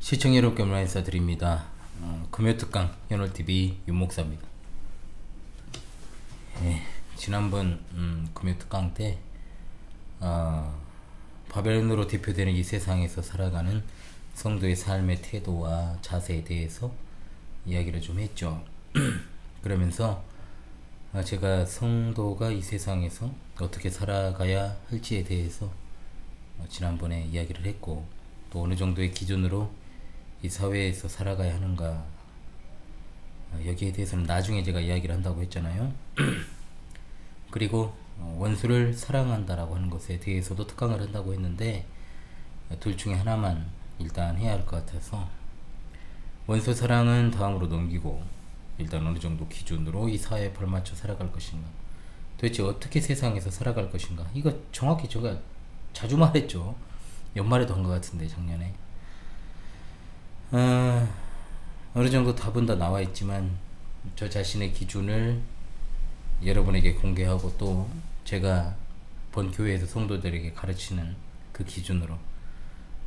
시청자 여러분께 오늘 인사드립니다. 금요특강 현월TV 윤목사입니다. 지난번 금요특강 때 바벨론으로 대표되는 이 세상에서 살아가는 성도의 삶의 태도와 자세에 대해서 이야기를 좀 했죠. 그러면서 제가 성도가 이 세상에서 어떻게 살아가야 할지에 대해서 지난번에 이야기를 했고, 또 어느 정도의 기준으로 이 사회에서 살아가야 하는가, 여기에 대해서는 나중에 제가 이야기를 한다고 했잖아요. 그리고 원수를 사랑한다라고 하는 것에 대해서도 특강을 한다고 했는데, 둘 중에 하나만 일단 해야 할 것 같아서 원수 사랑은 다음으로 넘기고, 일단 어느 정도 기준으로 이 사회에 벌맞춰 살아갈 것인가, 도대체 어떻게 세상에서 살아갈 것인가, 이거 정확히 제가 자주 말했죠. 연말에도 한 것 같은데, 작년에. 어느 정도 답은 다 나와 있지만 저 자신의 기준을 여러분에게 공개하고, 또 제가 본 교회에서 성도들에게 가르치는 그 기준으로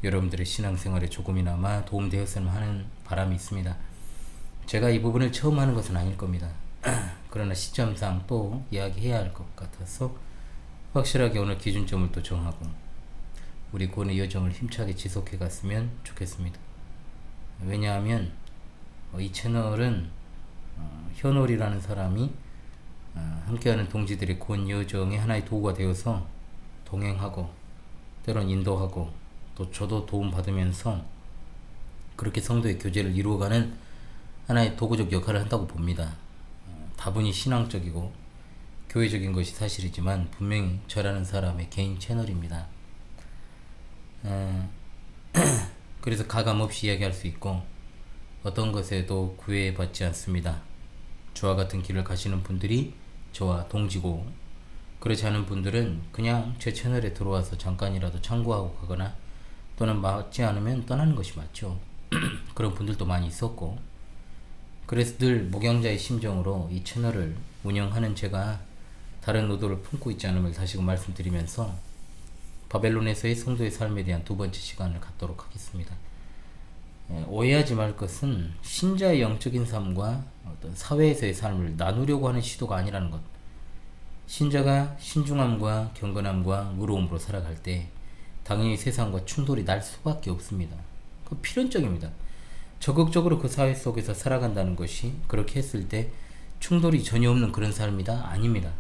여러분들의 신앙생활에 조금이나마 도움되었으면 하는 바람이 있습니다. 제가 이 부분을 처음 하는 것은 아닐 겁니다. 그러나 시점상 또 이야기해야 할 것 같아서 확실하게 오늘 기준점을 또 정하고 우리 구원의 여정을 힘차게 지속해 갔으면 좋겠습니다. 왜냐하면 이 채널은 현월이라는 사람이 함께하는 동지들의 구원 여정의 하나의 도구가 되어서 동행하고, 때론 인도하고, 또 저도 도움받으면서 그렇게 성도의 교제를 이루어가는 하나의 도구적 역할을 한다고 봅니다. 다분히 신앙적이고 교회적인 것이 사실이지만 분명히 저라는 사람의 개인 채널입니다. 그래서 가감없이 이야기할 수 있고, 어떤 것에도 구애받지 않습니다. 저와 같은 길을 가시는 분들이 저와 동지고, 그렇지 않은 분들은 그냥 제 채널에 들어와서 잠깐이라도 참고하고 가거나, 또는 맞지 않으면 떠나는 것이 맞죠. 그런 분들도 많이 있었고, 그래서 늘 목양자의 심정으로 이 채널을 운영하는 제가 다른 의도를 품고 있지 않음을 다시금 말씀드리면서 바벨론에서의 성도의 삶에 대한 두 번째 시간을 갖도록 하겠습니다. 오해하지 말 것은 신자의 영적인 삶과 어떤 사회에서의 삶을 나누려고 하는 시도가 아니라는 것. 신자가 신중함과 경건함과 의로움으로 살아갈 때 당연히 세상과 충돌이 날 수밖에 없습니다. 그 필연적입니다. 적극적으로 그 사회 속에서 살아간다는 것이, 그렇게 했을 때 충돌이 전혀 없는 그런 삶이다? 아닙니다.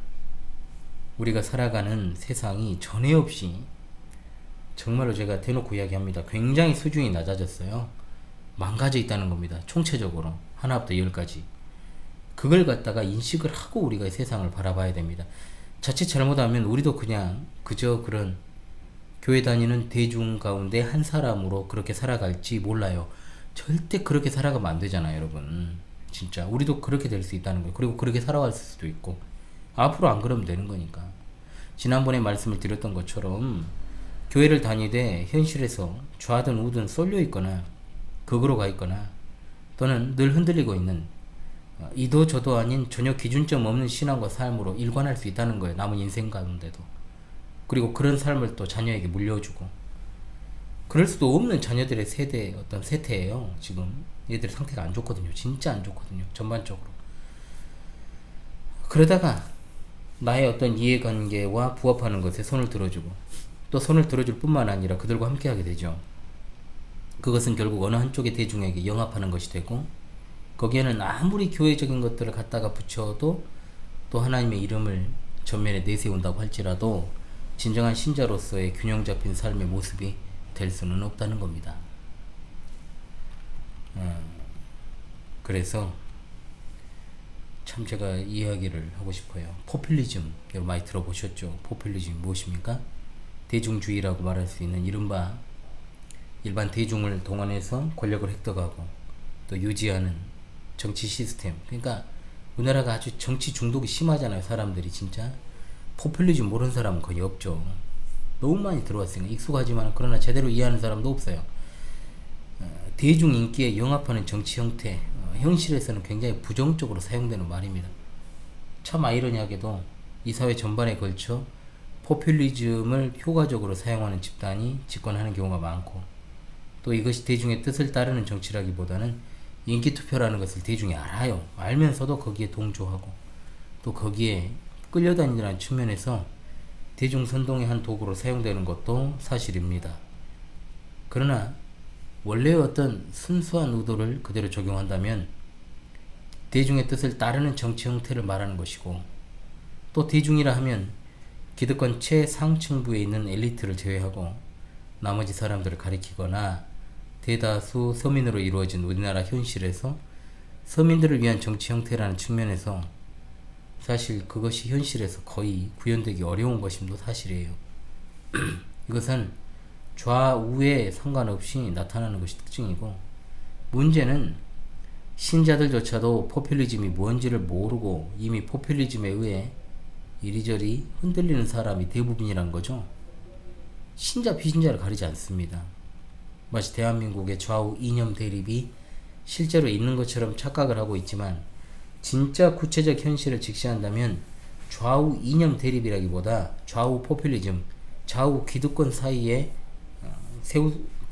우리가 살아가는 세상이 전에 없이, 정말로 제가 대놓고 이야기합니다, 굉장히 수준이 낮아졌어요. 망가져 있다는 겁니다. 총체적으로 하나부터 열까지. 그걸 갖다가 인식을 하고 우리가 이 세상을 바라봐야 됩니다. 자칫 잘못하면 우리도 그냥 그저 그런 교회 다니는 대중 가운데 한 사람으로 그렇게 살아갈지 몰라요. 절대 그렇게 살아가면 안 되잖아요, 여러분. 진짜 우리도 그렇게 될 수 있다는 거예요. 그리고 그렇게 살아갈 수도 있고, 앞으로 안 그러면 되는 거니까. 지난번에 말씀을 드렸던 것처럼 교회를 다니되 현실에서 좌든 우든 쏠려 있거나 극으로 가 있거나, 또는 늘 흔들리고 있는 이도 저도 아닌 전혀 기준점 없는 신앙과 삶으로 일관할 수 있다는 거예요, 남은 인생 가운데도. 그리고 그런 삶을 또 자녀에게 물려주고, 그럴 수도 없는 자녀들의 세대, 어떤 세태예요. 지금 얘들 상태가 안 좋거든요. 진짜 안 좋거든요, 전반적으로. 그러다가 나의 어떤 이해관계와 부합하는 것에 손을 들어주고, 또 손을 들어줄 뿐만 아니라 그들과 함께하게 되죠. 그것은 결국 어느 한쪽의 대중에게 영합하는 것이 되고, 거기에는 아무리 교회적인 것들을 갖다가 붙여도, 또 하나님의 이름을 전면에 내세운다고 할지라도 진정한 신자로서의 균형 잡힌 삶의 모습이 될 수는 없다는 겁니다. 그래서 참 제가 이야기를 하고 싶어요. 포퓰리즘, 여러분 많이 들어보셨죠? 포퓰리즘이 무엇입니까? 대중주의라고 말할 수 있는, 이른바 일반 대중을 동원해서 권력을 획득하고 또 유지하는 정치 시스템. 그러니까 우리나라가 아주 정치 중독이 심하잖아요, 사람들이. 진짜 포퓰리즘 모르는 사람은 거의 없죠. 너무 많이 들어왔으니까 익숙하지만, 그러나 제대로 이해하는 사람도 없어요. 대중 인기에 영합하는 정치 형태, 현실에서는 굉장히 부정적으로 사용되는 말입니다. 참 아이러니하게도 이 사회 전반에 걸쳐 포퓰리즘을 효과적으로 사용하는 집단이 집권하는 경우가 많고, 또 이것이 대중의 뜻을 따르는 정치라기보다는 인기투표라는 것을 대중이 알아요. 알면서도 거기에 동조하고 또 거기에 끌려다니는 측면에서 대중 선동의 한 도구로 사용되는 것도 사실입니다. 그러나 원래의 어떤 순수한 의도를 그대로 적용한다면 대중의 뜻을 따르는 정치 형태를 말하는 것이고, 또 대중이라 하면 기득권 최상층부에 있는 엘리트를 제외하고 나머지 사람들을 가리키거나 대다수 서민으로 이루어진 우리나라 현실에서 서민들을 위한 정치 형태라는 측면에서 사실 그것이 현실에서 거의 구현되기 어려운 것임도 사실이에요. 이것은 좌우에 상관없이 나타나는 것이 특징이고, 문제는 신자들조차도 포퓰리즘이 뭔지를 모르고 이미 포퓰리즘에 의해 이리저리 흔들리는 사람이 대부분이란 거죠. 신자 비신자를 가리지 않습니다. 마치 대한민국의 좌우 이념 대립이 실제로 있는 것처럼 착각을 하고 있지만, 진짜 구체적 현실을 직시한다면 좌우 이념 대립이라기보다 좌우 포퓰리즘, 좌우 기득권 사이에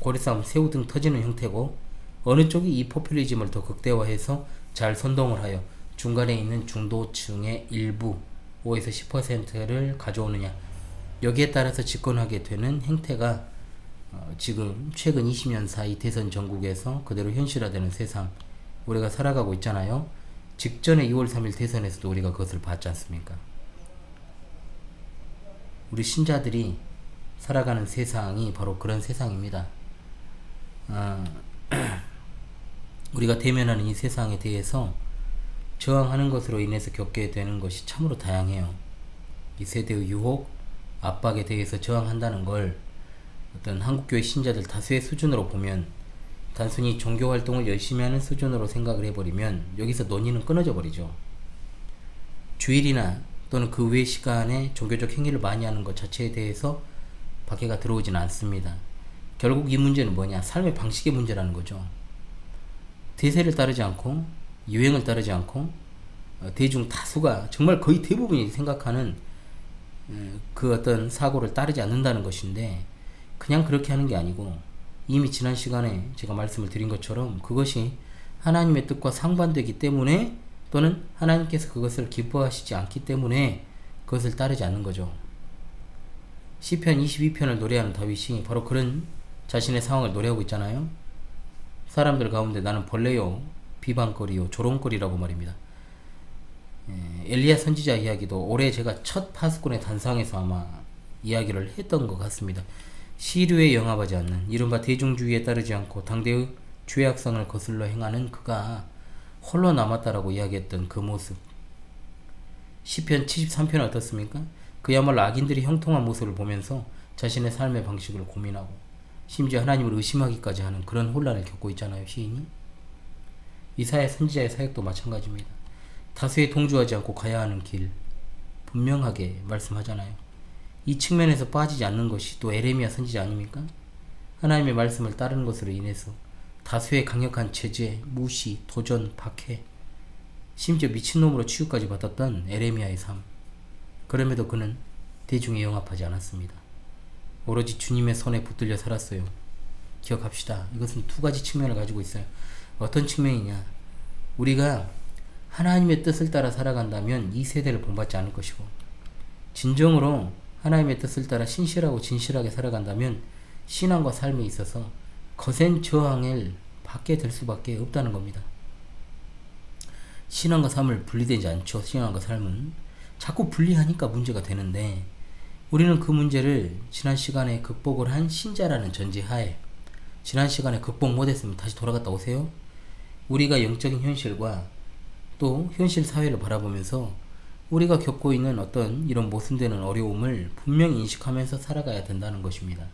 고래싸움 새우등 터지는 형태고, 어느 쪽이 이 포퓰리즘을 더 극대화해서 잘 선동을 하여 중간에 있는 중도층의 일부 5에서 10%를 가져오느냐, 여기에 따라서 집권하게 되는 행태가 지금 최근 20년 사이 대선 전국에서 그대로 현실화되는 세상 우리가 살아가고 있잖아요. 직전에 2월 3일 대선에서도 우리가 그것을 봤지 않습니까? 우리 신자들이 살아가는 세상이 바로 그런 세상입니다. 우리가 대면하는 이 세상에 대해서 저항하는 것으로 인해서 겪게 되는 것이 참으로 다양해요. 이 세대의 유혹, 압박에 대해서 저항한다는 걸 어떤 한국교회 신자들 다수의 수준으로 보면, 단순히 종교활동을 열심히 하는 수준으로 생각을 해버리면 여기서 논의는 끊어져 버리죠. 주일이나 또는 그 외 시간에 종교적 행위를 많이 하는 것 자체에 대해서 박해가 들어오지는 않습니다. 결국 이 문제는 뭐냐? 삶의 방식의 문제라는 거죠. 대세를 따르지 않고 유행을 따르지 않고 대중 다수가 정말 거의 대부분이 생각하는 그 어떤 사고를 따르지 않는다는 것인데, 그냥 그렇게 하는 게 아니고 이미 지난 시간에 제가 말씀을 드린 것처럼 그것이 하나님의 뜻과 상반되기 때문에, 또는 하나님께서 그것을 기뻐하시지 않기 때문에 그것을 따르지 않는 거죠. 시편 22편을 노래하는 다윗이 바로 그런 자신의 상황을 노래하고 있잖아요. 사람들 가운데 나는 벌레요 비방거리요 조롱거리라고 말입니다. 엘리야 선지자 이야기도 올해 제가 첫 파수꾼의 단상에서 아마 이야기를 했던 것 같습니다. 시류에 영합하지 않는, 이른바 대중주의에 따르지 않고 당대의 죄악성을 거슬러 행하는 그가 홀로 남았다라고 이야기했던 그 모습. 시편 73편은 어떻습니까? 그야말로 악인들이 형통한 모습을 보면서 자신의 삶의 방식을 고민하고 심지어 하나님을 의심하기까지 하는 그런 혼란을 겪고 있잖아요, 시인이. 이사야 선지자의 사역도 마찬가지입니다. 다수에 동조하지 않고 가야 하는 길 분명하게 말씀하잖아요. 이 측면에서 빠지지 않는 것이 또 에레미야 선지자 아닙니까? 하나님의 말씀을 따르는 것으로 인해서 다수의 강력한 제재, 무시, 도전, 박해, 심지어 미친놈으로 취급까지 받았던 에레미야의 삶. 그럼에도 그는 대중에 영합하지 않았습니다. 오로지 주님의 손에 붙들려 살았어요. 기억합시다. 이것은 두 가지 측면을 가지고 있어요. 어떤 측면이냐? 우리가 하나님의 뜻을 따라 살아간다면 이 세대를 본받지 않을 것이고, 진정으로 하나님의 뜻을 따라 신실하고 진실하게 살아간다면 신앙과 삶에 있어서 거센 저항을 받게 될 수밖에 없다는 겁니다. 신앙과 삶을 분리되지 않죠. 신앙과 삶은 자꾸 분리하니까 문제가 되는데, 우리는 그 문제를 지난 시간에 극복을 한 신자라는 전제하에, 지난 시간에 극복 못했으면 다시 돌아갔다 오세요. 우리가 영적인 현실과 또 현실 사회를 바라보면서 우리가 겪고 있는 어떤 이런 모순되는 어려움을 분명히 인식하면서 살아가야 된다는 것입니다.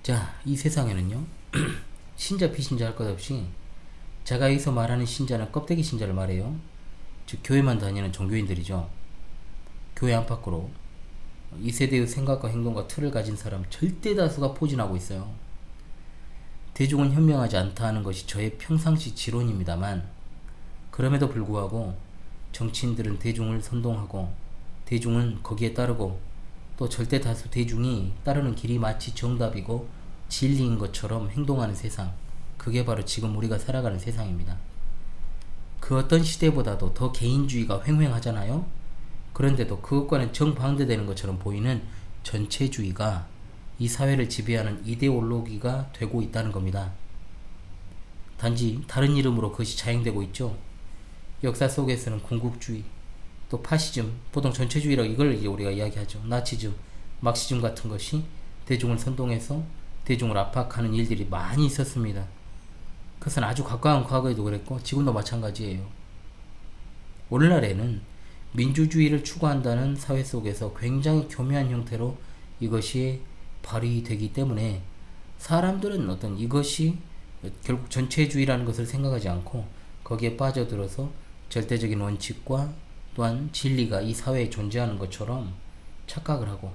자, 이 세상에는요 신자 비신자 할 것 없이, 제가 여기서 말하는 신자는 껍데기 신자를 말해요. 즉 교회만 다니는 종교인들이죠. 교회 안팎으로 이 세대의 생각과 행동과 틀을 가진 사람 절대 다수가 포진하고 있어요. 대중은 현명하지 않다 하는 것이 저의 평상시 지론입니다만, 그럼에도 불구하고 정치인들은 대중을 선동하고 대중은 거기에 따르고, 또 절대 다수 대중이 따르는 길이 마치 정답이고 진리인 것처럼 행동하는 세상, 그게 바로 지금 우리가 살아가는 세상입니다. 그 어떤 시대보다도 더 개인주의가 횡행하잖아요. 그런데도 그것과는 정반대되는 것처럼 보이는 전체주의가 이 사회를 지배하는 이데올로기가 되고 있다는 겁니다. 단지 다른 이름으로 그것이 자행되고 있죠. 역사 속에서는 군국주의, 또 파시즘, 보통 전체주의라고 이걸 우리가 이야기하죠. 나치즘, 막시즘 같은 것이 대중을 선동해서 대중을 압박하는 일들이 많이 있었습니다. 그것은 아주 가까운 과거에도 그랬고 지금도 마찬가지예요. 오늘날에는 민주주의를 추구한다는 사회 속에서 굉장히 교묘한 형태로 이것이 발휘되기 때문에 사람들은 어떤 이것이 결국 전체주의라는 것을 생각하지 않고 거기에 빠져들어서 절대적인 원칙과 또한 진리가 이 사회에 존재하는 것처럼 착각을 하고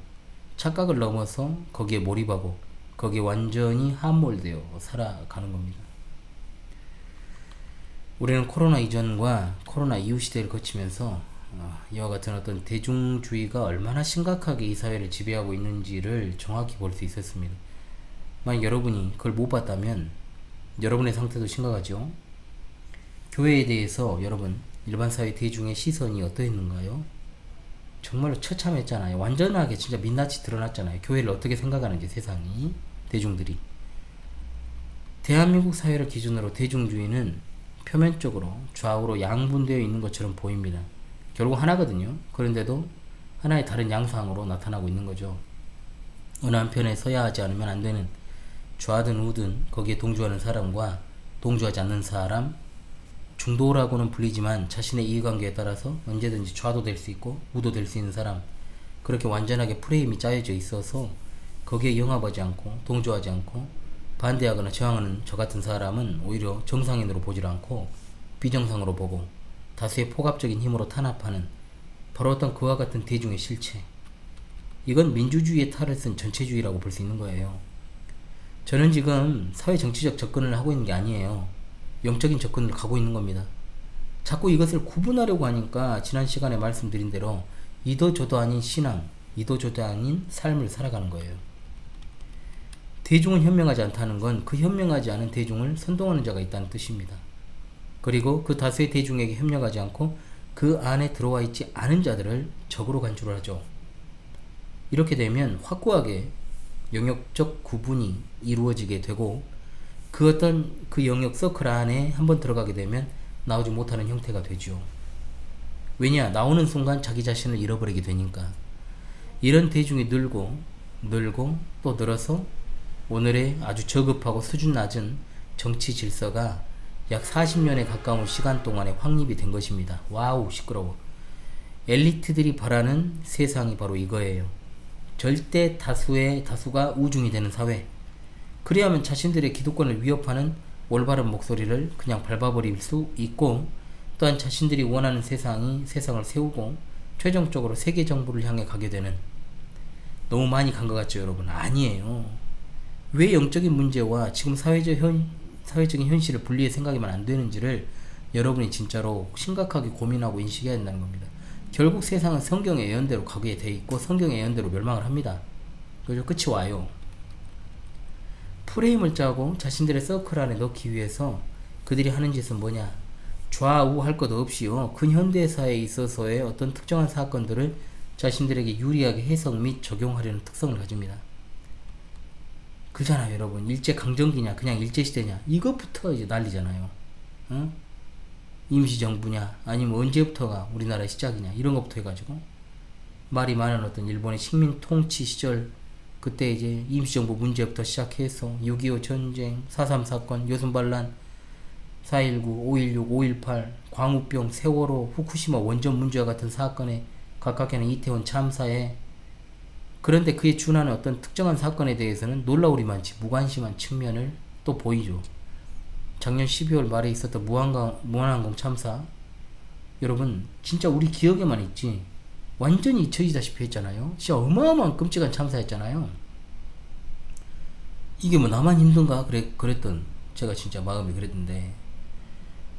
착각을 넘어서 거기에 몰입하고 거기에 완전히 함몰되어 살아가는 겁니다. 우리는 코로나 이전과 코로나 이후 시대를 거치면서 이와 같은 어떤 대중주의가 얼마나 심각하게 이 사회를 지배하고 있는지를 정확히 볼 수 있었습니다. 만약 여러분이 그걸 못 봤다면 여러분의 상태도 심각하죠. 교회에 대해서 여러분 일반 사회 대중의 시선이 어떠했는가요? 정말로 처참했잖아요. 완전하게 진짜 민낯이 드러났잖아요. 교회를 어떻게 생각하는지 세상이, 대중들이. 대한민국 사회를 기준으로 대중주의는 표면적으로 좌우로 양분되어 있는 것처럼 보입니다. 결국 하나거든요. 그런데도 하나의 다른 양상으로 나타나고 있는 거죠. 어느 한편에 서야 하지 않으면 안 되는, 좌든 우든 거기에 동조하는 사람과 동조하지 않는 사람, 중도라고는 불리지만 자신의 이해관계에 따라서 언제든지 좌도 될 수 있고 우도 될 수 있는 사람, 그렇게 완전하게 프레임이 짜여져 있어서 거기에 영합하지 않고 동조하지 않고 반대하거나 저항하는 저 같은 사람은 오히려 정상인으로 보질 않고 비정상으로 보고 다수의 포갑적인 힘으로 탄압하는 바로 어떤 그와 같은 대중의 실체, 이건 민주주의의 탈을 쓴 전체주의라고 볼 수 있는 거예요. 저는 지금 사회 정치적 접근을 하고 있는 게 아니에요. 영적인 접근을 가고 있는 겁니다. 자꾸 이것을 구분하려고 하니까 지난 시간에 말씀드린 대로 이도저도 아닌 신앙, 이도저도 아닌 삶을 살아가는 거예요. 대중은 현명하지 않다는 건 그 현명하지 않은 대중을 선동하는 자가 있다는 뜻입니다. 그리고 그 다수의 대중에게 협력하지 않고 그 안에 들어와 있지 않은 자들을 적으로 간주를 하죠. 이렇게 되면 확고하게 영역적 구분이 이루어지게 되고 그 어떤 그 영역 서클 안에 한번 들어가게 되면 나오지 못하는 형태가 되죠. 왜냐? 나오는 순간 자기 자신을 잃어버리게 되니까. 이런 대중이 늘고 또 늘어서 오늘의 아주 저급하고 수준 낮은 정치 질서가 약 40년에 가까운 시간 동안에 확립이 된 것입니다. 와우, 시끄러워. 엘리트들이 바라는 세상이 바로 이거예요. 절대 다수가 우중이 되는 사회. 그래야만 자신들의 기득권을 위협하는 올바른 목소리를 그냥 밟아버릴 수 있고, 또한 자신들이 원하는 세상을 세우고 최종적으로 세계 정부를 향해 가게 되는. 너무 많이 간 것 같죠, 여러분? 아니에요. 왜 영적인 문제와 지금 사회적인 현실을 분리해 생각하면 안 되는지를 여러분이 진짜로 심각하게 고민하고 인식해야 된다는 겁니다. 결국 세상은 성경의 예언대로 가게 돼 있고 성경의 예언대로 멸망을 합니다. 그래서 끝이 와요. 프레임을 짜고 자신들의 서클 안에 넣기 위해서 그들이 하는 짓은 뭐냐? 좌우할 것 없이요, 근현대사에 있어서의 어떤 특정한 사건들을 자신들에게 유리하게 해석 및 적용하려는 특성을 가집니다. 그잖아요, 여러분. 일제강점기냐 그냥 일제시대냐 이것부터 이제 난리잖아요. 응? 임시정부냐 아니면 언제부터가 우리나라의 시작이냐 이런 것부터 해가지고 말이 많은 어떤 일본의 식민 통치 시절, 그때 이제 임시정부 문제부터 시작해서 6.25 전쟁, 4.3 사건, 요순반란, 4.19, 5.16, 5.18, 광우병, 세월호, 후쿠시마 원전 문제와 같은 사건에 가깝게는 이태원 참사에, 그런데 그에 준하는 어떤 특정한 사건에 대해서는 놀라우리만치 무관심한 측면을 또 보이죠. 작년 12월 말에 있었던 무한항공 참사, 여러분 진짜 우리 기억에만 있지 완전히 잊혀지다시피 했잖아요. 진짜 어마어마한 끔찍한 참사였잖아요. 이게 뭐 나만 힘든가 그랬던 제가 진짜 마음이 그랬는데,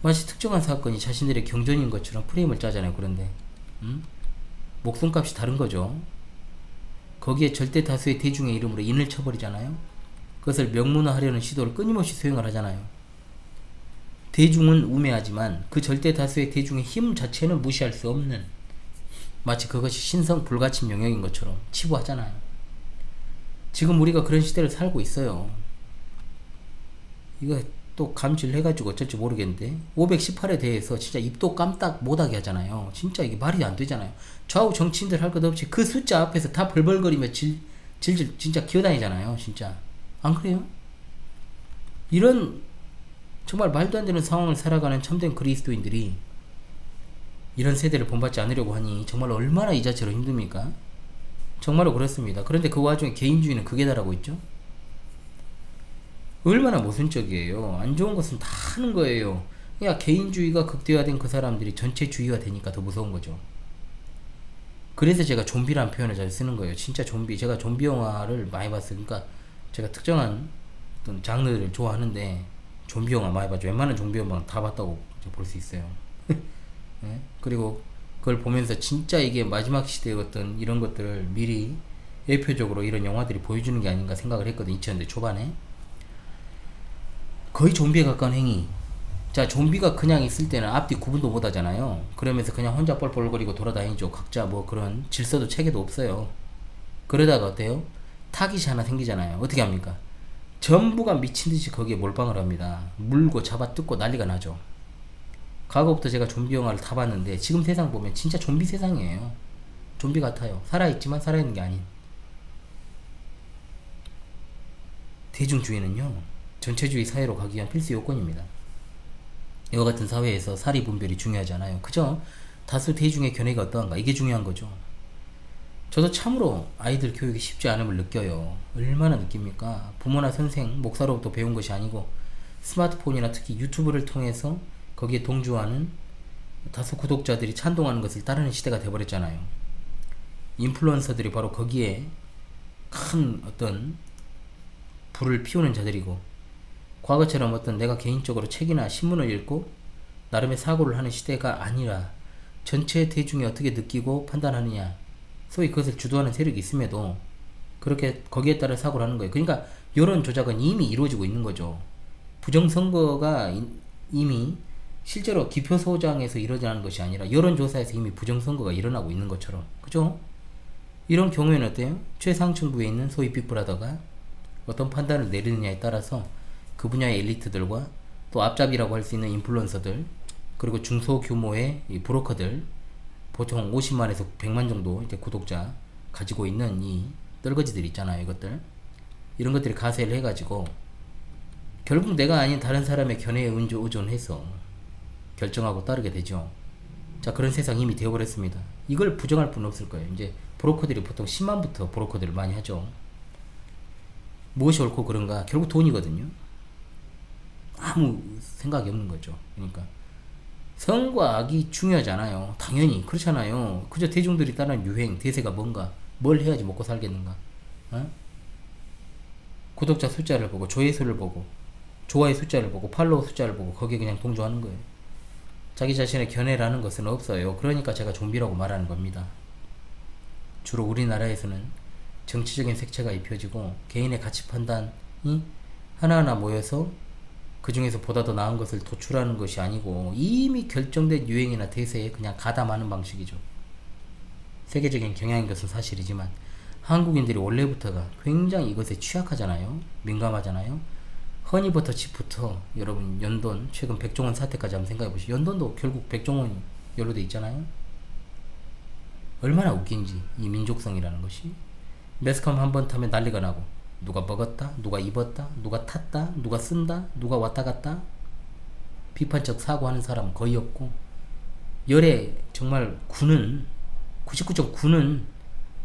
마치 특정한 사건이 자신들의 경전인 것처럼 프레임을 짜잖아요. 그런데 목숨값이 다른 거죠. 거기에 절대 다수의 대중의 이름으로 인을 쳐버리잖아요. 그것을 명문화하려는 시도를 끊임없이 수행을 하잖아요. 대중은 우매하지만 그 절대 다수의 대중의 힘 자체는 무시할 수 없는, 마치 그것이 신성 불가침 영역인 것처럼 치부하잖아요. 지금 우리가 그런 시대를 살고 있어요. 이거 또 감질해가지고 어쩔지 모르겠는데 518에 대해서 진짜 입도 깜딱 못하게 하잖아요. 진짜 이게 말이 안 되잖아요. 좌우 정치인들 할 것 없이 그 숫자 앞에서 다 벌벌거리며 질질 진짜 기어다니잖아요. 진짜 안 그래요? 이런 정말 말도 안 되는 상황을 살아가는 참된 그리스도인들이 이런 세대를 본받지 않으려고 하니 정말 얼마나 이 자체로 힘듭니까? 정말로 그렇습니다. 그런데 그 와중에 개인주의는 극에 달하고 있죠. 얼마나 모순적이에요. 안 좋은 것은 다 하는 거예요. 그러니까 개인주의가 극대화된 그 사람들이 전체주의화 되니까 더 무서운 거죠. 그래서 제가 좀비라는 표현을 잘 쓰는 거예요. 진짜 좀비. 제가 좀비 영화를 많이 봤어요. 그러니까 제가 특정한 어떤 장르를 좋아하는데 좀비 영화 많이 봤죠. 웬만한 좀비 영화 다 봤다고 볼 수 있어요. 네? 그리고 그걸 보면서 진짜 이게 마지막 시대의 어떤 이런 것들을 미리 예표적으로 이런 영화들이 보여주는 게 아닌가 생각을 했거든요. 2000년대 초반에. 거의 좀비에 가까운 행위. 자, 좀비가 그냥 있을 때는 앞뒤 구분도 못 하잖아요. 그러면서 그냥 혼자 뻘뻘거리고 돌아다니죠. 각자 뭐 그런 질서도 체계도 없어요. 그러다가 어때요? 타깃이 하나 생기잖아요. 어떻게 합니까? 전부가 미친듯이 거기에 몰빵을 합니다. 물고 잡아 뜯고 난리가 나죠. 과거부터 제가 좀비 영화를 다 봤는데 지금 세상 보면 진짜 좀비 세상이에요. 좀비 같아요. 살아있지만 살아있는 게 아닌. 대중주의는요, 전체주의 사회로 가기 위한 필수 요건입니다. 이와 같은 사회에서 사리 분별이 중요하지 않아요. 그죠? 다수 대중의 견해가 어떠한가, 이게 중요한 거죠. 저도 참으로 아이들 교육이 쉽지 않음을 느껴요. 얼마나 느낍니까? 부모나 선생, 목사로부터 배운 것이 아니고 스마트폰이나 특히 유튜브를 통해서 거기에 동조하는 다수 구독자들이 찬동하는 것을 따르는 시대가 돼버렸잖아요. 인플루언서들이 바로 거기에 큰 어떤 불을 피우는 자들이고, 과거처럼 어떤 내가 개인적으로 책이나 신문을 읽고 나름의 사고를 하는 시대가 아니라 전체 대중이 어떻게 느끼고 판단하느냐, 소위 그것을 주도하는 세력이 있음에도 그렇게 거기에 따라 사고를 하는 거예요. 그러니까 여론 조작은 이미 이루어지고 있는 거죠. 부정선거가 이미 실제로 기표소장에서 일어나는 것이 아니라 여론조사에서 이미 부정선거가 일어나고 있는 것처럼. 그죠? 이런 경우에는 어때요? 최상층부에 있는 소위 빅브라더가 어떤 판단을 내리느냐에 따라서 그 분야의 엘리트들과 또 앞잡이라고 할 수 있는 인플루언서들, 그리고 중소규모의 이 브로커들, 보통 50만에서 100만 정도 이제 구독자 가지고 있는 이 떨거지들 있잖아요. 이것들, 이런 것들이 가세를 해가지고 결국 내가 아닌 다른 사람의 견해에 의존해서 결정하고 따르게 되죠. 자, 그런 세상이 이미 되어버렸습니다. 이걸 부정할 분 없을 거예요. 이제 브로커들이 보통 10만부터 브로커들을 많이 하죠. 무엇이 옳고 그른가? 결국 돈이거든요. 아무 생각이 없는 거죠. 그러니까 성과 악이 중요하잖아요. 당연히 그렇잖아요. 그저 대중들이 따르는 유행, 대세가 뭔가, 뭘 해야지 먹고 살겠는가. 어? 구독자 숫자를 보고, 조회수를 보고, 좋아요 숫자를 보고, 팔로우 숫자를 보고 거기에 그냥 동조하는 거예요. 자기 자신의 견해라는 것은 없어요. 그러니까 제가 좀비라고 말하는 겁니다. 주로 우리나라에서는 정치적인 색채가 입혀지고 개인의 가치 판단이 하나하나 모여서 그 중에서 보다 더 나은 것을 도출하는 것이 아니고 이미 결정된 유행이나 대세에 그냥 가담하는 방식이죠. 세계적인 경향인 것은 사실이지만 한국인들이 원래부터가 굉장히 이것에 취약하잖아요. 민감하잖아요. 허니버터 칩부터 여러분 연돈, 최근 백종원 사태까지 한번 생각해보시죠. 연돈도 결국 백종원이 연루돼 있잖아요. 얼마나 웃긴지, 이 민족성이라는 것이. 매스컴 한번 타면 난리가 나고, 누가 먹었다, 누가 입었다, 누가 탔다, 누가 쓴다, 누가 왔다 갔다, 비판적 사고하는 사람 거의 없고, 열의 정말 99.9는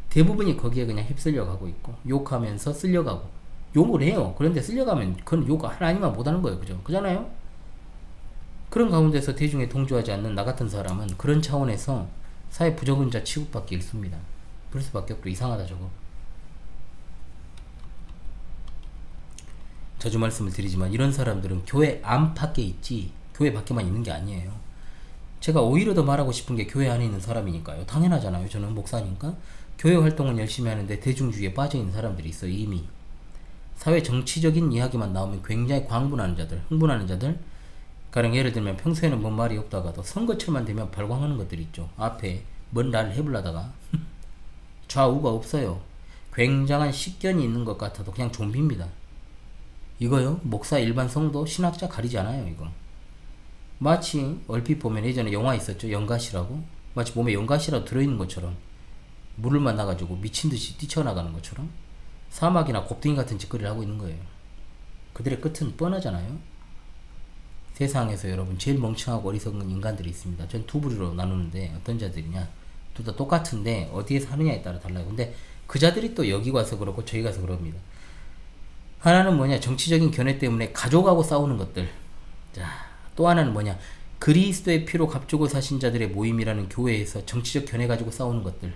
대부분이 거기에 그냥 휩쓸려 가고 있고, 욕하면서 쓸려가고, 욕을 해요. 그런데 쓸려가면 그건 욕 하나님만 못하는 거예요. 그죠? 그잖아요? 그런 가운데서 대중에 동조하지 않는 나 같은 사람은 그런 차원에서 사회 부적응자 취급받기 일쑤입니다. 그럴 수밖에 없고, 이상하다 저거. 자주 말씀을 드리지만 이런 사람들은 교회 안팎에 있지 교회 밖에만 있는 게 아니에요. 제가 오히려 더 말하고 싶은 게 교회 안에 있는 사람이니까요. 당연하잖아요. 저는 목사니까. 교회 활동은 열심히 하는데 대중주의에 빠져있는 사람들이 있어요. 이미 사회 정치적인 이야기만 나오면 굉장히 광분하는 자들, 흥분하는 자들, 가령 예를 들면 평소에는 뭔 말이 없다가도 선거철만 되면 발광하는 것들이 있죠. 앞에 뭔 말을 해보려다가 좌우가 없어요. 굉장한 식견이 있는 것 같아도 그냥 좀비입니다. 이거요, 목사, 일반 성도, 신학자 가리지 않아요. 이거 마치 얼핏 보면 예전에 영화 있었죠, 연가시라고. 마치 몸에 연가시라도 들어있는 것처럼 물을 만나가지고 미친듯이 뛰쳐나가는 것처럼 사막이나 곱등이 같은 짓거리를 하고 있는 거예요. 그들의 끝은 뻔하잖아요. 세상에서 여러분 제일 멍청하고 어리석은 인간들이 있습니다. 전 두 부류로 나누는데 어떤 자들이냐, 둘 다 똑같은데 어디에 사느냐에 따라 달라요. 근데 그 자들이 또 여기 와서 그렇고 저기 가서 그럽니다. 하나는 뭐냐, 정치적인 견해 때문에 가족하고 싸우는 것들. 자, 또 하나는 뭐냐, 그리스도의 피로 값주고 사신 자들의 모임이라는 교회에서 정치적 견해 가지고 싸우는 것들.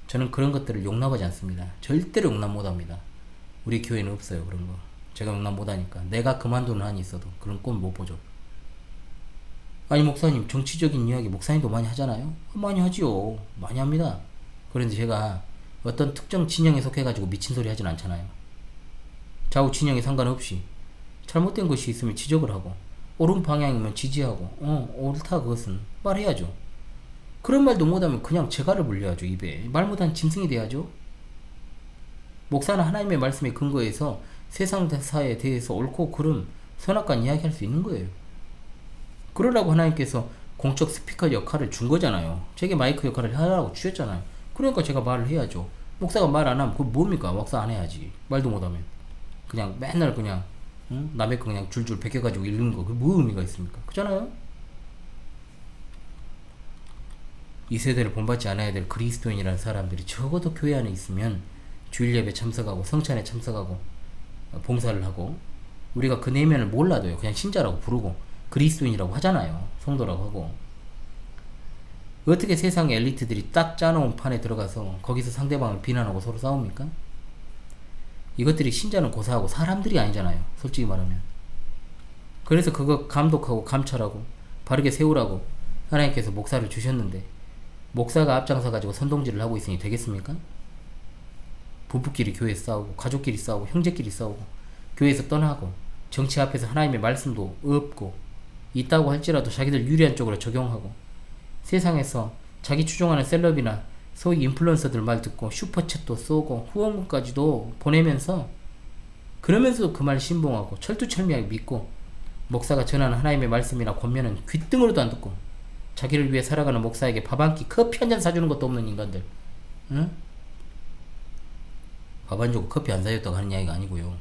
저는 그런 것들을 용납하지 않습니다. 절대로 용납 못합니다. 우리 교회는 없어요, 그런 거. 제가 용납 못하니까. 내가 그만두는 한이 있어도 그런 꼴 못 보죠. 아니 목사님, 정치적인 이야기 목사님도 많이 하잖아요. 많이 하지요. 많이 합니다. 그런데 제가 어떤 특정 진영에 속해가지고 미친 소리 하진 않잖아요. 좌우 진영에 상관없이 잘못된 것이 있으면 지적을 하고, 옳은 방향이면 지지하고, 옳다 그것은 말해야죠. 그런 말도 못하면 그냥 재갈을 물려야죠. 입에 말 못한 짐승이 돼야죠. 목사는 하나님의 말씀에 근거해서 세상사에 대해서 옳고 그름, 선악관 이야기할 수 있는 거예요. 그러라고 하나님께서 공적 스피커 역할을 준 거잖아요. 제게 마이크 역할을 하라고 주셨잖아요. 그러니까 제가 말을 해야죠. 목사가 말 안 하면 그거 뭡니까? 목사 안 해야지. 말도 못하면 그냥 맨날 그냥 남의 거 그냥 줄줄 베껴가지고 읽는 거, 그게 뭐 의미가 있습니까? 그잖아요. 이 세대를 본받지 않아야 될 그리스도인이라는 사람들이 적어도 교회 안에 있으면 주일 예배 참석하고 성찬에 참석하고 봉사를 하고, 우리가 그 내면을 몰라도요, 그냥 신자라고 부르고 그리스도인이라고 하잖아요. 성도라고 하고. 어떻게 세상의 엘리트들이 딱 짜놓은 판에 들어가서 거기서 상대방을 비난하고 서로 싸웁니까? 이것들이 신자는 고사하고 사람들이 아니잖아요, 솔직히 말하면. 그래서 그거 감독하고 감찰하고 바르게 세우라고 하나님께서 목사를 주셨는데, 목사가 앞장서 가지고 선동질을 하고 있으니 되겠습니까? 부부끼리 교회에서 싸우고, 가족끼리 싸우고, 형제끼리 싸우고, 교회에서 떠나고, 정치 앞에서 하나님의 말씀도 없고, 있다고 할지라도 자기들 유리한 쪽으로 적용하고, 세상에서 자기 추종하는 셀럽이나 소위 인플루언서들 말 듣고 슈퍼챗도 쏘고 후원금까지도 보내면서, 그러면서도 그 말 신봉하고 철두철미하게 믿고, 목사가 전하는 하나님의 말씀이나 권면은 귓등으로도 안 듣고, 자기를 위해 살아가는 목사에게 밥 한 끼, 커피 한 잔 사주는 것도 없는 인간들. 응? 밥 안 주고 커피 안 사줬다고 하는 이야기가 아니고요.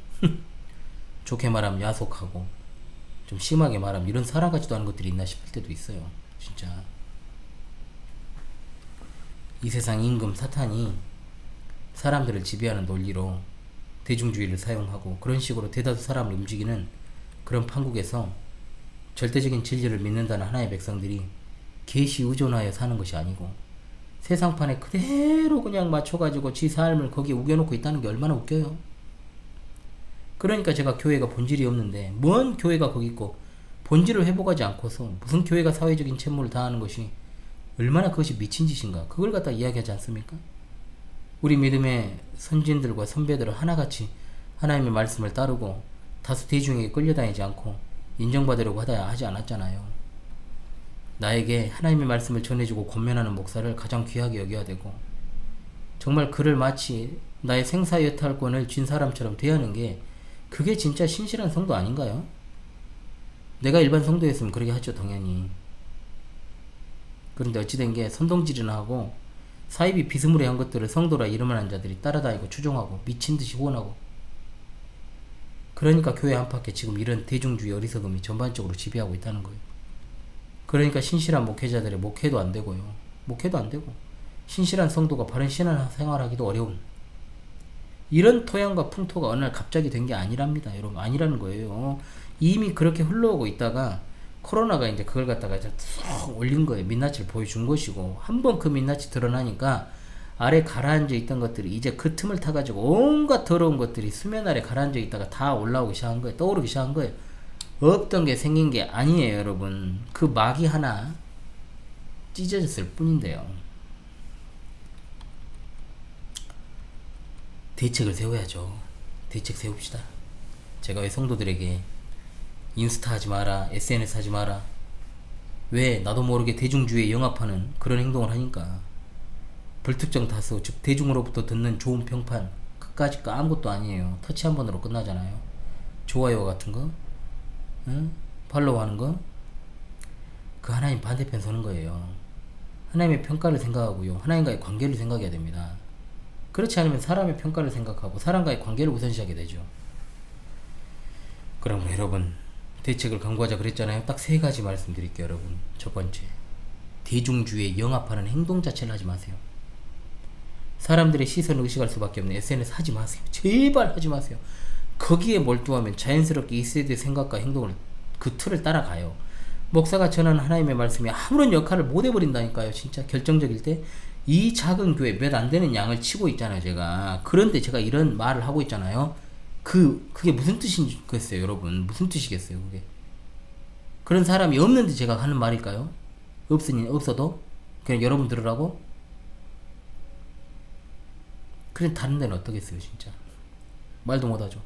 좋게 말하면 야속하고, 좀 심하게 말하면 이런 사람 같지도 않은 것들이 있나 싶을 때도 있어요. 진짜 이 세상 임금 사탄이 사람들을 지배하는 논리로 대중주의를 사용하고 그런 식으로 대다수 사람을 움직이는 그런 판국에서 절대적인 진리를 믿는다는 하나의 백성들이 계시 의존하여 사는 것이 아니고, 세상판에 그대로 그냥 맞춰가지고 지 삶을 거기에 우겨놓고 있다는 게 얼마나 웃겨요. 그러니까 제가 교회가 본질이 없는데, 뭔 교회가 거기 있고 본질을 회복하지 않고서 무슨 교회가 사회적인 채무를 다하는 것이 얼마나 그것이 미친 짓인가, 그걸 갖다 이야기하지 않습니까? 우리 믿음의 선진들과 선배들은 하나같이 하나님의 말씀을 따르고 다수 대중에게 끌려다니지 않고 인정받으려고 하지 않았잖아요. 나에게 하나님의 말씀을 전해주고 권면하는 목사를 가장 귀하게 여겨야 되고, 정말 그를 마치 나의 생사여탈권을 쥔 사람처럼 대하는 게, 그게 진짜 신실한 성도 아닌가요? 내가 일반 성도였으면 그렇게 하죠, 당연히. 그런데 어찌된 게 선동질이나 하고 사입이 비스무리한 것들을 성도라 이름하는 자들이 따라다니고 추종하고 미친듯이 후원하고, 그러니까 교회 안팎에 지금 이런 대중주의 어리석음이 전반적으로 지배하고 있다는 거예요. 그러니까 신실한 목회자들의 목회도 안 되고요. 목회도 안 되고, 신실한 성도가 바른 신앙생활하기도 어려운 이런 토양과 풍토가 어느 날 갑자기 된 게 아니랍니다. 여러분, 아니라는 거예요. 이미 그렇게 흘러오고 있다가 코로나가 이제 그걸 갖다가 이제 쏙 올린 거예요. 민낯을 보여준 것이고, 한번 그 민낯이 드러나니까 아래 가라앉아 있던 것들이 이제 그 틈을 타가지고 온갖 더러운 것들이 수면 아래 가라앉아 있다가 다 올라오기 시작한 거예요. 떠오르기 시작한 거예요. 없던 게 생긴 게 아니에요, 여러분. 그 막이 하나 찢어졌을 뿐인데요. 대책을 세워야죠. 대책 세웁시다. 제가 왜 성도들에게 인스타 하지 마라, SNS 하지 마라, 왜 나도 모르게 대중주의에 영합하는 그런 행동을 하니까 불특정 다수, 즉 대중으로부터 듣는 좋은 평판 그까짓 거 아무것도 아니에요. 터치 한 번으로 끝나잖아요. 좋아요 같은 거, 응? 팔로우 하는 거, 그 하나님 반대편 서는 거예요. 하나님의 평가를 생각하고요, 하나님과의 관계를 생각해야 됩니다. 그렇지 않으면 사람의 평가를 생각하고 사람과의 관계를 우선시하게 되죠. 그럼 여러분, 대책을 강구하자 그랬잖아요. 딱 세 가지 말씀드릴게요. 여러분, 첫 번째, 대중주의에 영합하는 행동 자체를 하지 마세요. 사람들의 시선을 의식할 수밖에 없는 SNS 하지 마세요. 제발 하지 마세요. 거기에 몰두하면 자연스럽게 이 세대의 생각과 행동을, 그 틀을 따라가요. 목사가 전하는 하나님의 말씀이 아무런 역할을 못 해버린다니까요. 진짜 결정적일 때 이 작은 교회 몇 안 되는 양을 치고 있잖아요, 제가. 그런데 제가 이런 말을 하고 있잖아요. 그게 무슨 뜻이겠어요, 여러분? 무슨 뜻이겠어요, 그게? 그런 사람이 없는데 제가 하는 말일까요? 없어도 그냥 여러분 들으라고? 그냥 다른 데는 어떠겠어요, 진짜? 말도 못하죠.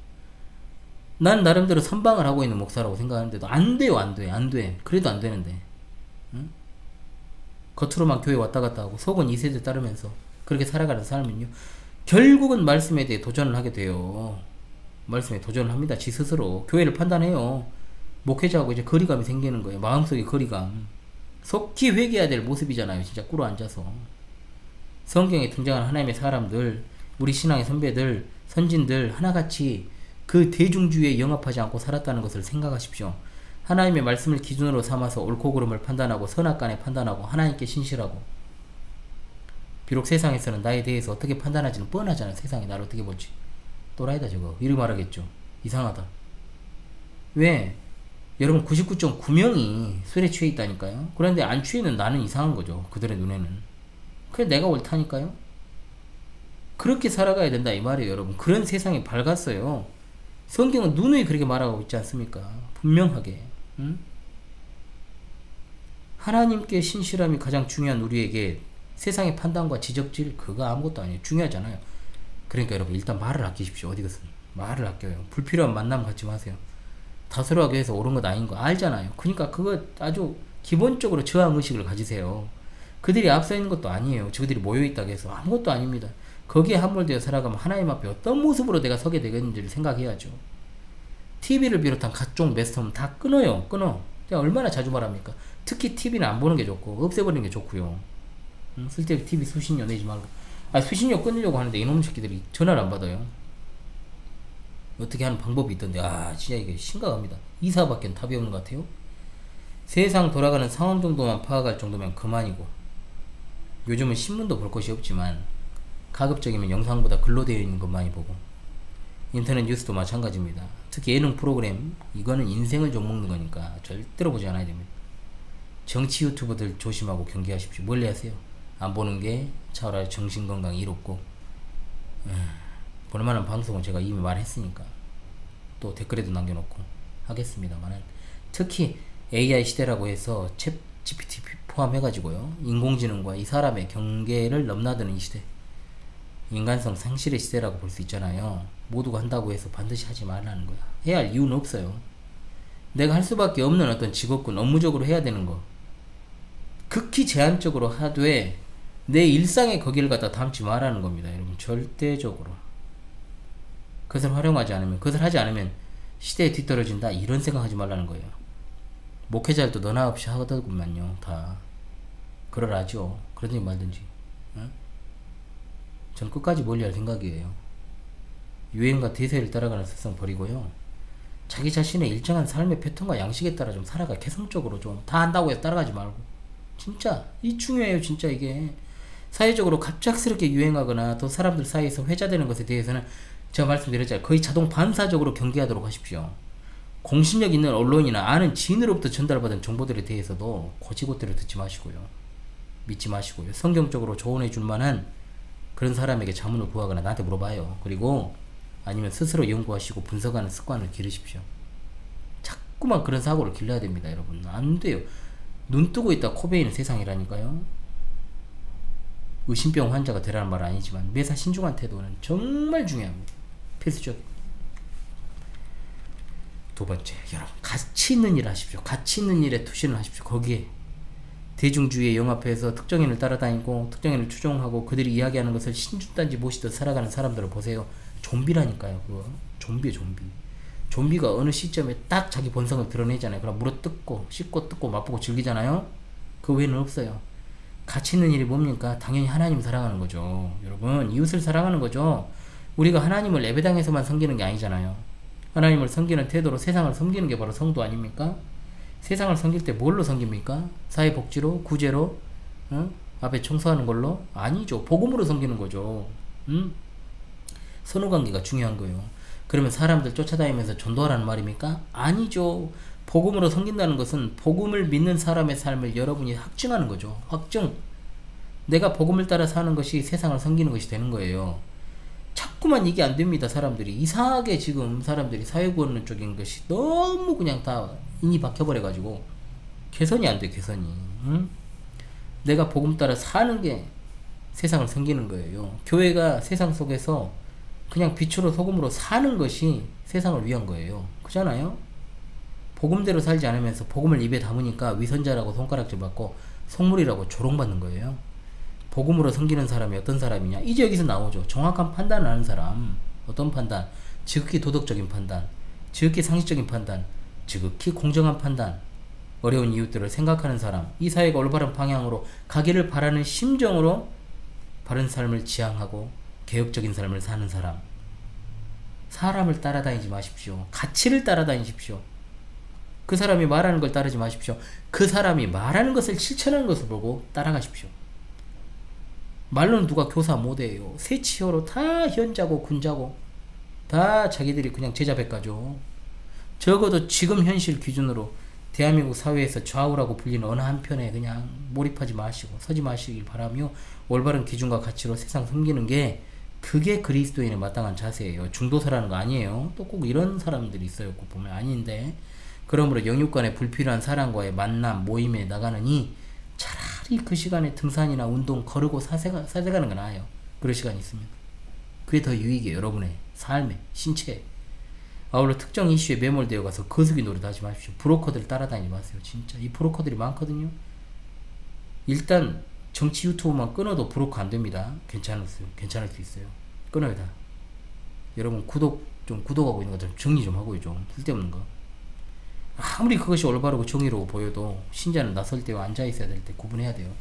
난 나름대로 선방을 하고 있는 목사라고 생각하는데도 안 돼요. 안 돼. 그래도 안 되는데, 응? 겉으로만 교회 왔다 갔다 하고 속은 2세대 따르면서 그렇게 살아가는 삶은요, 결국은 말씀에 대해 도전을 하게 돼요. 말씀에 도전을 합니다. 지 스스로 교회를 판단해요. 목회자하고 이제 거리감이 생기는 거예요. 마음속에 거리감. 속히 회개해야 될 모습이잖아요. 진짜 꿇어 앉아서. 성경에 등장하는 하나님의 사람들, 우리 신앙의 선배들, 선진들 하나같이 그 대중주의에 영합하지 않고 살았다는 것을 생각하십시오. 하나님의 말씀을 기준으로 삼아서 옳고 그름을 판단하고 선악간에 판단하고 하나님께 신실하고. 비록 세상에서는 나에 대해서 어떻게 판단하지는 뻔하잖아요. 세상이 나를 어떻게 볼지. 또라이다 저거. 이렇게 말하겠죠. 이상하다. 왜? 여러분 99.9명이 술에 취해 있다니까요. 그런데 안 취해는 나는 이상한 거죠. 그들의 눈에는. 그래 내가 옳다니까요. 그렇게 살아가야 된다 이 말이에요. 여러분, 그런 세상이 밝았어요. 성경은 누누이 그렇게 말하고 있지 않습니까? 분명하게. 응? 하나님께 신실함이 가장 중요한 우리에게 세상의 판단과 지적질 그거 아무것도 아니에요. 중요하잖아요. 그러니까 여러분, 일단 말을 아끼십시오. 어디 가서 말을 아껴요. 불필요한 만남 갖지 마세요. 다스러하게 해서 옳은 것 아닌 거 알잖아요. 그러니까 그거 아주 기본적으로 저항의식을 가지세요. 그들이 앞서 있는 것도 아니에요. 저들이 모여있다고 해서 아무것도 아닙니다. 거기에 함몰되어 살아가면 하나님 앞에 어떤 모습으로 내가 서게 되겠는지를 생각해야죠. TV를 비롯한 각종 매스컴 다 끊어요. 끊어. 제가 얼마나 자주 말합니까? 특히 TV는 안 보는 게 좋고 없애버리는 게 좋고요. 쓸데없이 TV 수신료 내지 말고. 수신료 끊으려고 하는데 이놈 새끼들이 전화를 안 받아요. 어떻게 하는 방법이 있던데 진짜 이게 심각합니다. 이사밖엔 답이 없는 것 같아요. 세상 돌아가는 상황 정도만 파악할 정도면 그만이고, 요즘은 신문도 볼 것이 없지만 가급적이면 영상보다 글로 되어 있는 것 많이 보고, 인터넷 뉴스도 마찬가지입니다. 특히 예능 프로그램, 이거는 인생을 좀 먹는 거니까 절대로 보지 않아야 됩니다. 정치 유튜버들 조심하고 경계하십시오. 멀리 하세요. 안 보는 게 차라리 정신건강에 이롭고, 볼만한 방송은 제가 이미 말했으니까 또 댓글에도 남겨놓고 하겠습니다만은, 특히 AI 시대라고 해서 챗 GPT 포함해가지고요, 인공지능과 이 사람의 경계를 넘나드는 이 시대, 인간성 상실의 시대라고 볼 수 있잖아요. 모두가 한다고 해서 반드시 하지 말라는 거야. 해야 할 이유는 없어요. 내가 할 수밖에 없는 어떤 직업군, 업무적으로 해야 되는 거 극히 제한적으로 하되 내 일상의 거기를 갖다 담지 말라는 겁니다. 여러분, 절대적으로. 그것을 활용하지 않으면, 그것을 하지 않으면 시대에 뒤떨어진다, 이런 생각하지 말라는 거예요. 목회자들도 너나 없이 하더구만요. 다 그러라죠. 그러든지 말든지. 응? 전 끝까지 멀리할 생각이에요. 유행과 대세를 따라가는 습성 버리고요, 자기 자신의 일정한 삶의 패턴과 양식에 따라 좀 살아가. 개성적으로 좀 다 한다고 해서 따라가지 말고. 진짜 이 중요해요. 진짜 이게 사회적으로 갑작스럽게 유행하거나 또 사람들 사이에서 회자되는 것에 대해서는 제가 말씀드렸잖아요. 거의 자동 반사적으로 경계하도록 하십시오. 공신력 있는 언론이나 아는 지인으로부터 전달받은 정보들에 대해서도 고지고대로 듣지 마시고요, 믿지 마시고요, 성경적으로 조언해 줄 만한 그런 사람에게 자문을 구하거나 나한테 물어봐요. 그리고 아니면 스스로 연구하시고 분석하는 습관을 기르십시오. 자꾸만 그런 사고를 길러야 됩니다. 여러분, 안 돼요. 눈 뜨고 있다 코 베이는 세상이라니까요. 의심병 환자가 되라는 말은 아니지만 매사 신중한 태도는 정말 중요합니다. 필수적. 두 번째, 여러분 가치 있는 일 하십시오. 가치 있는 일에 투신을 하십시오. 거기에 대중주의에 영합해서 특정인을 따라다니고 특정인을 추종하고 그들이 이야기하는 것을 신준단지 모시듯 살아가는 사람들을 보세요. 좀비라니까요. 그거 좀비에 좀비. 좀비가 어느 시점에 딱 자기 본성을 드러내잖아요. 그럼 물어뜯고 씹고 뜯고 맛보고 즐기잖아요. 그 외에는 없어요. 가치 있는 일이 뭡니까? 당연히 하나님 사랑하는 거죠. 여러분, 이웃을 사랑하는 거죠. 우리가 하나님을 예배당에서만 섬기는 게 아니잖아요. 하나님을 섬기는 태도로 세상을 섬기는 게 바로 성도 아닙니까? 세상을 섬길 때 뭘로 섬깁니까? 사회복지로? 구제로? 앞에 청소하는 걸로? 아니죠. 복음으로 섬기는 거죠. 선후관계가 중요한 거예요. 그러면 사람들 쫓아다니면서 전도하라는 말입니까? 아니죠. 복음으로 섬긴다는 것은 복음을 믿는 사람의 삶을 여러분이 확증하는 거죠. 확증. 내가 복음을 따라 사는 것이 세상을 섬기는 것이 되는 거예요. 자꾸만 이게 안 됩니다. 사람들이 이상하게 지금 사람들이 사회구원 쪽인 것이 너무 그냥 다 인이 박혀버려 가지고 개선이 안 돼. 개선이. 내가 복음 따라 사는 게 세상을 섬기는 거예요. 교회가 세상 속에서 그냥 빛으로 소금으로 사는 것이 세상을 위한 거예요. 그렇잖아요? 복음대로 살지 않으면서 복음을 입에 담으니까 위선자라고 손가락질 받고 속물이라고 조롱받는 거예요. 복음으로 섬기는 사람이 어떤 사람이냐? 이제 여기서 나오죠. 정확한 판단을 하는 사람. 어떤 판단? 지극히 도덕적인 판단, 지극히 상식적인 판단, 지극히 공정한 판단, 어려운 이웃들을 생각하는 사람, 이 사회가 올바른 방향으로 가기를 바라는 심정으로 바른 삶을 지향하고 개혁적인 삶을 사는 사람. 사람을 따라다니지 마십시오. 가치를 따라다니십시오. 그 사람이 말하는 걸 따르지 마십시오. 그 사람이 말하는 것을 실천하는 것을 보고 따라가십시오. 말로는 누가 교사 못해요. 세치어로 다 현자고 군자고 다 자기들이 그냥 제자백가죠. 적어도 지금 현실 기준으로 대한민국 사회에서 좌우라고 불리는 어느 한편에 그냥 몰입하지 마시고 서지 마시길 바라며 올바른 기준과 가치로 세상 섬기는 게 그게 그리스도인의 마땅한 자세예요. 중도사라는 거 아니에요. 또 꼭 이런 사람들이 있어요. 꼭 보면 아닌데. 그러므로 영육 간의 불필요한 사람과의 만남, 모임에 나가느니 차라리 그 시간에 등산이나 운동, 거르고 사세가는 게 나아요. 그럴 시간이 있으면. 그게 더 유익이에요. 여러분의 삶에, 신체에. 아울러 특정 이슈에 매몰되어 가서 거수기 노릇 하지 마십시오. 브로커들 따라다니지 마세요. 진짜 이 브로커들이 많거든요. 일단 정치 유튜브만 끊어도 브로커 안 됩니다. 괜찮을 수 있어요. 끊어요 다. 여러분 구독하고 있는 거 좀 정리 좀 하고요. 좀 쓸데없는 거. 아무리 그것이 올바르고 정의로워 보여도 신자는 나설 때와 앉아있어야 될 때 구분해야 돼요.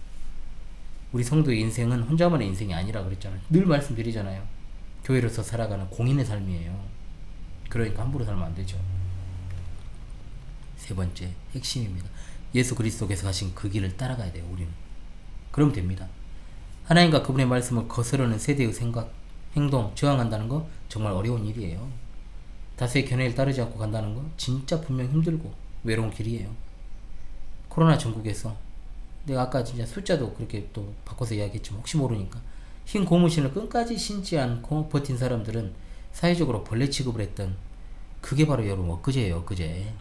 우리 성도의 인생은 혼자만의 인생이 아니라 그랬잖아요. 늘 말씀드리잖아요. 교회로서 살아가는 공인의 삶이에요. 그러니까 함부로 살면 안 되죠. 세 번째 핵심입니다. 예수 그리스도께서 가신 그 길을 따라가야 돼요. 우리는. 그러면 됩니다. 하나님과 그분의 말씀을 거스르는 세대의 생각, 행동, 저항한다는 거 정말 어려운 일이에요. 다수의 견해를 따르지 않고 간다는 거 진짜 분명 힘들고 외로운 길이에요. 코로나 전국에서 내가 아까 진짜 숫자도 그렇게 또 바꿔서 이야기했지만 혹시 모르니까 흰 고무신을 끝까지 신지 않고 버틴 사람들은 사회적으로 벌레 취급을 했던 그게 바로 여러분 엊그제예요. 엊그제.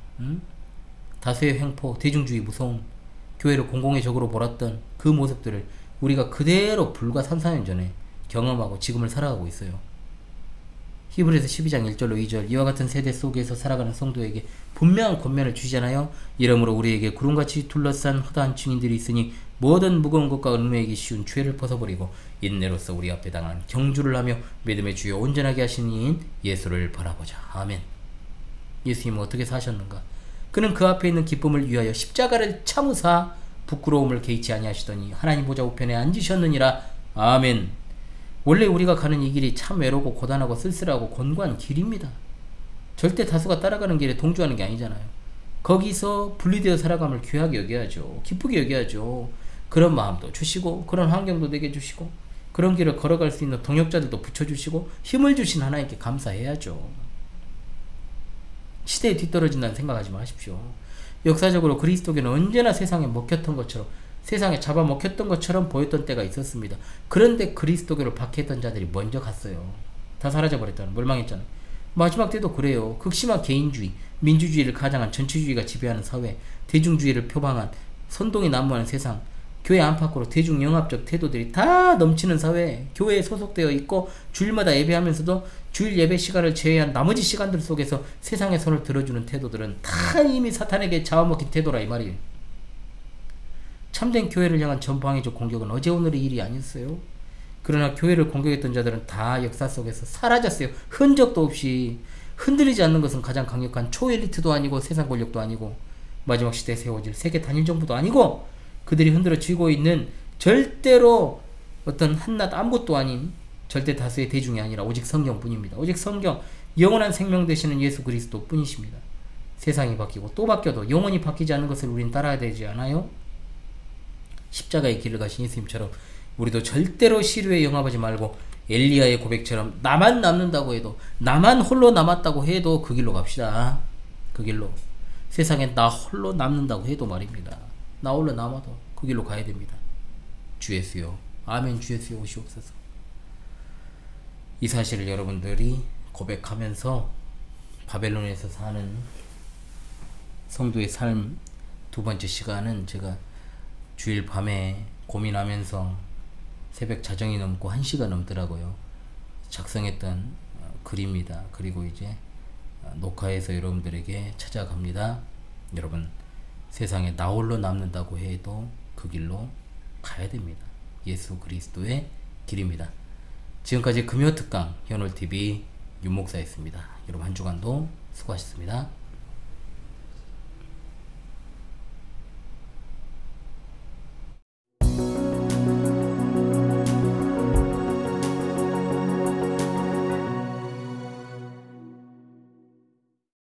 다수의 횡포, 대중주의 무서움, 교회를 공공의 적으로 몰았던 그 모습들을 우리가 그대로 불과 3, 4년 전에 경험하고 지금을 살아가고 있어요. 히브리서 12장 1절로 2절 이와 같은 세대 속에서 살아가는 성도에게 분명한 권면을 주시잖아요. 이러므로 우리에게 구름같이 둘러싼 허다한 증인들이 있으니 모든 무거운 것과 은매이기 쉬운 죄를 벗어버리고 인내로서 우리 앞에 당한 경주를 하며 믿음의 주여 온전하게 하신 이인 예수를 바라보자. 아멘. 예수님은 어떻게 사셨는가? 그는 그 앞에 있는 기쁨을 위하여 십자가를 참으사 부끄러움을 개의치 아니하시더니 하나님 보좌 우편에 앉으셨느니라. 아멘. 원래 우리가 가는 이 길이 참 외롭고 고단하고 쓸쓸하고 곤고한 길입니다. 절대 다수가 따라가는 길에 동조하는 게 아니잖아요. 거기서 분리되어 살아감을 귀하게 여겨야죠. 기쁘게 여겨야죠. 그런 마음도 주시고 그런 환경도 내게 주시고 그런 길을 걸어갈 수 있는 동역자들도 붙여주시고 힘을 주신 하나님께 감사해야죠. 시대에 뒤떨어진다는 생각하지 마십시오. 역사적으로 그리스도교는 언제나 세상에 먹혔던 것처럼 세상에 잡아먹혔던 것처럼 보였던 때가 있었습니다. 그런데 그리스도교를 박해했던 자들이 먼저 갔어요. 다 사라져버렸잖아요. 멸망했잖아요. 마지막 때도 그래요. 극심한 개인주의, 민주주의를 가장한 전체주의가 지배하는 사회, 대중주의를 표방한 선동이 난무하는 세상, 교회 안팎으로 대중영합적 태도들이 다 넘치는 사회, 교회에 소속되어 있고 주일마다 예배하면서도 주일 예배 시간을 제외한 나머지 시간들 속에서 세상의 손을 들어주는 태도들은 다 이미 사탄에게 잡아먹힌 태도라 이 말이에요. 참된 교회를 향한 전방위적 공격은 어제 오늘의 일이 아니었어요. 그러나 교회를 공격했던 자들은 다 역사 속에서 사라졌어요. 흔적도 없이. 흔들리지 않는 것은 가장 강력한 초엘리트도 아니고 세상 권력도 아니고 마지막 시대에 세워질 세계 단일 정부도 아니고 그들이 흔들어 쥐고 있는 절대로 어떤 한낱 아무것도 아닌 절대 다수의 대중이 아니라 오직 성경뿐입니다. 오직 성경, 영원한 생명 되시는 예수 그리스도 뿐이십니다. 세상이 바뀌고 또 바뀌어도 영원히 바뀌지 않는 것을 우린 따라야 되지 않아요? 십자가의 길을 가신 예수님처럼 우리도 절대로 시류에 영합하지 말고 엘리야의 고백처럼 나만 남는다고 해도, 나만 홀로 남았다고 해도 그 길로 갑시다. 그 길로. 세상에 나 홀로 남는다고 해도 말입니다. 나 홀로 남아도 그 길로 가야 됩니다. 주 예수여. 아멘. 주 예수여 오시옵소서. 이 사실을 여러분들이 고백하면서 바벨론에서 사는 성도의 삶 두 번째 시간은 제가 주일 밤에 고민하면서 새벽 자정이 넘고 1시가 넘더라고요. 작성했던 글입니다. 그리고 이제 녹화해서 여러분들에게 찾아갑니다. 여러분, 세상에 나 홀로 남는다고 해도 그 길로 가야 됩니다. 예수 그리스도의 길입니다. 지금까지 금요특강 현올TV 윤목사였습니다. 여러분 한 주간도 수고하셨습니다.